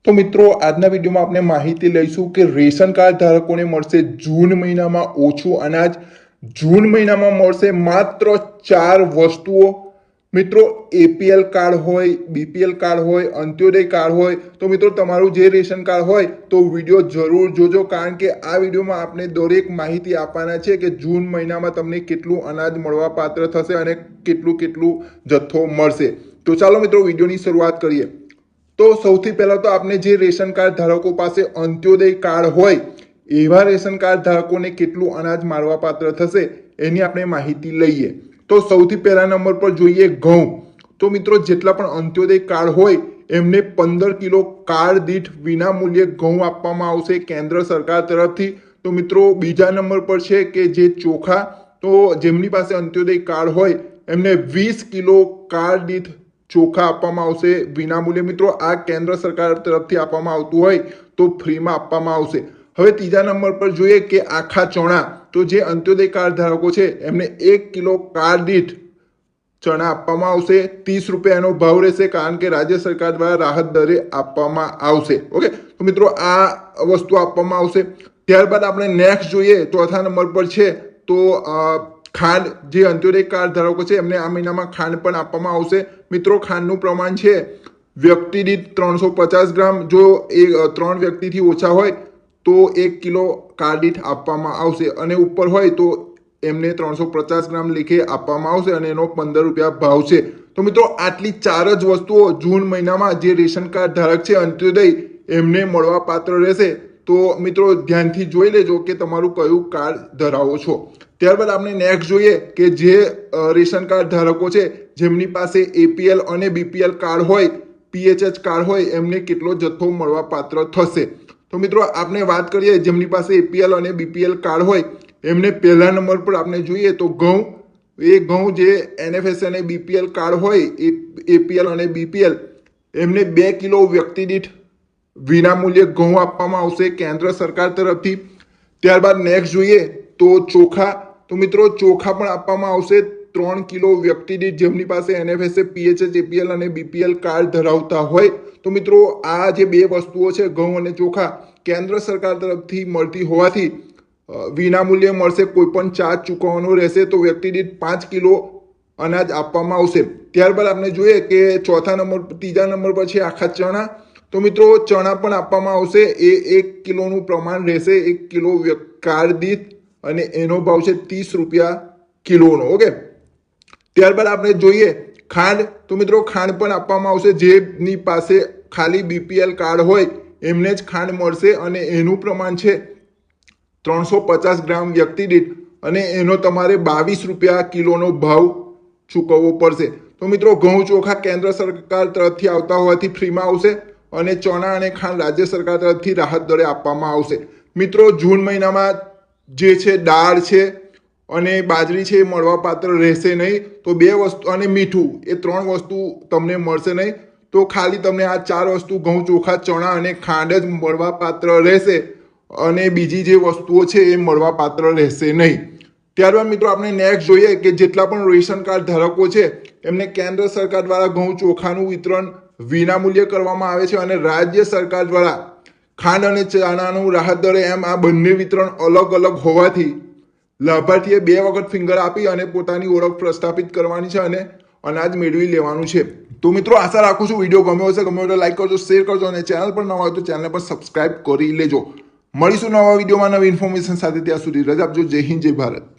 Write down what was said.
તો મિત્રો આજના વિડીયોમાં આપણે માહિતી લઈશું કે રેશન કાર્ડ ધારકોને મળશે જૂન મહિનામાં ઓછું અનાજ. જૂન મહિનામાં મળશે માત્ર 4 વસ્તુઓ. મિત્રો એપીએલ કાર્ડ હોય, બીપીએલ કાર્ડ હોય, અંત્યોદય કાર્ડ હોય તો મિત્રો તમારું જે રેશન કાર્ડ હોય તો વિડીયો જરૂર જોજો, કારણ કે આ વિડીયોમાં આપણે દરેક માહિતી આપવાના છે કે જૂન મહિનામાં તમને કેટલું અનાજ મળવા પાત્ર થશે અને કેટલું જથ્થો મળશે. તો ચાલો મિત્રો વિડીયોની શરૂઆત કરીએ. તો સૌથી પહેલા તો આપણે જે રેશન કાર્ડ ધારકો પાસે અંત્યોદય કાર્ડ હોય એવા રેશન કાર્ડ ધારકોને કેટલું અનાજ મળવા પાત્ર થશે એની આપણે માહિતી લઈએ. તો સૌથી પહેલા નંબર પર જોઈએ ઘઉં. તો મિત્રો જેટલા પણ અંત્યોદય કાર્ડ હોય એમને 15 કિલો કાર્ડ દીઠ વિના મૂલ્યે ઘઉં આપવામાં આવશે કેન્દ્ર સરકાર તરફથી. તો મિત્રો બીજા નંબર પર છે કે જે ચોખા. તો જેમની પાસે અંત્યોદય કાર્ડ હોય એમને 20 કિલો કાર્ડ દીઠ ચોખા આપવામાં આવશે વિનામૂલ્યે. મિત્રો આ કેન્દ્ર સરકાર તરફથી આપવામાં આવતું હોય તો ફ્રીમાં આપવામાં આવશે. હવે ત્રીજા નંબર પર જોઈએ કે આખા ચણા. તો જે અંત્યોદય કાર્ડ ધારકો છે એમને 1 કિલો કાર્ડ દીઠ ચણા આપવામાં આવશે. 30 રૂપિયા એનો ભાવ રહેશે, કારણ કે રાજ્ય સરકાર દ્વારા રાહત દરે આપવામાં આવશે. ઓકે, તો મિત્રો આ વસ્તુ આપવામાં આવશે. ત્યારબાદ આપણે નેક્સ્ટ જોઈએ, ચોથા નંબર પર છે તો ખાંડ. જે અંત્યોદય કાર્ડ ધારકો છે એમને આ મહિનામાં ખાંડ પણ આપવામાં આવશે. મિત્રો ખાંડનું પ્રમાણ છે વ્યક્તિ દીઠ 350 ગ્રામ. જો એ 3 વ્યક્તિથી ઓછા હોય તો 1 કિલો કાર્ડ દીઠ આપવામાં આવશે, અને ઉપર હોય તો એમને 350 ગ્રામ લેખે આપવામાં આવશે અને એનો 15 રૂપિયા ભાવ છે. તો મિત્રો આટલી 4 જ વસ્તુઓ જૂન મહિનામાં જે રેશન કાર્ડ ધારક છે અંત્યોદય એમને મળવા પાત્ર રહેશે. તો મિત્રો ધ્યાનથી જોઈ લેજો કે તમારું કયું કાર્ડ ધરાવો છો. ત્યારબાદ આપણે નેક્સ્ટ જોઈએ કે જે રેશન કાર્ડ ધારકો છે જેમની પાસે એપીએલ અને બીપીએલ કાર્ડ હોય, પીએચએચ કાર્ડ હોય, એમને કેટલો જથ્થો મળવા પાત્ર થશે. તો મિત્રો આપણે વાત કરીએ જેમની પાસે એપીએલ અને બીપીએલ કાર્ડ હોય એમને પહેલા નંબર પર આપણે જોઈએ તો ઘઉં. એ ઘઉં જે એનએફએસ અને બીપીએલ કાર્ડ હોય, એપીએલ અને બીપીએલ, એમને 2 કિલો વ્યક્તિ દીઠ વિનામૂલ્યે ઘઉં આપવામાં આવશે કેન્દ્ર સરકાર તરફથી. ત્યારબાદ નેક્સ્ટ જોઈએ તો ચોખા. તો મિત્રો ચોખા પણ આપવામાં આવશે 3 કિલો વ્યક્તિ દીઠ જેમની પાસે એનએફએસ, પીએચએચ, એપીએલ અને બીપીએલ કાર્ડ ધરાવતા હોય. તો મિત્રો આ જે 2 વસ્તુઓ છે ઘઉં અને ચોખા કેન્દ્ર સરકાર તરફથી મળતી હોવાથી વિનામૂલ્યે મળશે. કોઈ પણ ચાર્જ ચૂકવવાનો રહેશે. તો વ્યક્તિ દીઠ 5 કિલો અનાજ આપવામાં આવશે. ત્યારબાદ આપણે જોઈએ કે ત્રીજા નંબર પર છે આખા ચણા. તો મિત્રો ચણા પણ આપવામાં આવશે. એ 1 કિલોનું પ્રમાણ રહેશે, 1 કિલો કાર્ડ દીઠ, અને એનો ભાવ છે 30 રૂપિયા કિલોનો. ઓકે, ત્યારબાદ આપણે જોઈએ ખાંડ. તો મિત્રો ખાંડ પણ આપવામાં આવશે. જેની પાસે ખાલી બીપીએલ કાર્ડ હોય એમને જ ખાંડ મળશે, અને એનું પ્રમાણ છે 350 ગ્રામ વ્યક્તિ દીઠ, અને એનો તમારે 22 રૂપિયા કિલોનો ભાવ ચૂકવવો પડશે. તો મિત્રો ઘઉં ચોખા કેન્દ્ર સરકાર તરફથી આવતા હોવાથી ફ્રીમાં આવશે, અને ચણા અને ખાંડ રાજ્ય સરકાર તરફથી રાહત દરે આપવામાં આવશે. મિત્રો જૂન મહિનામાં જે છે દાળ છે અને બાજરી છે એ મળવા પાત્ર રહેશે નહીં. તો 2 વસ્તુ અને મીઠું, એ 3 વસ્તુ તમને મળશે નહીં. તો ખાલી તમને આ 4 વસ્તુ ઘઉં ચોખા ચણા અને ખાંડ જ મળવા પાત્ર રહેશે, અને બીજી જે વસ્તુઓ છે એ મળવા પાત્ર રહેશે નહીં. ત્યારબાદ મિત્રો આપણે નેક્સ્ટ જોઈએ કે જેટલા પણ રેશન કાર્ડ ધારકો છે એમને કેન્દ્ર સરકાર દ્વારા ઘઉં ચોખાનું વિતરણ વિનામૂલ્યે કરવામાં આવે છે, અને રાજ્ય સરકાર દ્વારા ખાંડ અને ચણાનું રાહત દરે, એમ આ બંને વિતરણ અલગ હોવાથી લાભાર્થીએ 2 વખત ફિંગર આપી અને પોતાની ઓળખ પ્રસ્થાપિત કરવાની છે અને અનાજ મેળવી લેવાનું છે. તો મિત્રો આશા રાખું છું વિડીયો ગમ્યો હશે. ગમ્યો તો લાઈક કરજો, શેર કરજો, અને ચેનલ પર નવા હોય તો ચેનલને પણ સબસ્ક્રાઇબ કરી લેજો. મળીશું નવા વિડીયોમાં નવી ઇન્ફોર્મેશન સાથે. ત્યાં સુધી રજા આપજો. જય હિન્દ, જય ભારત.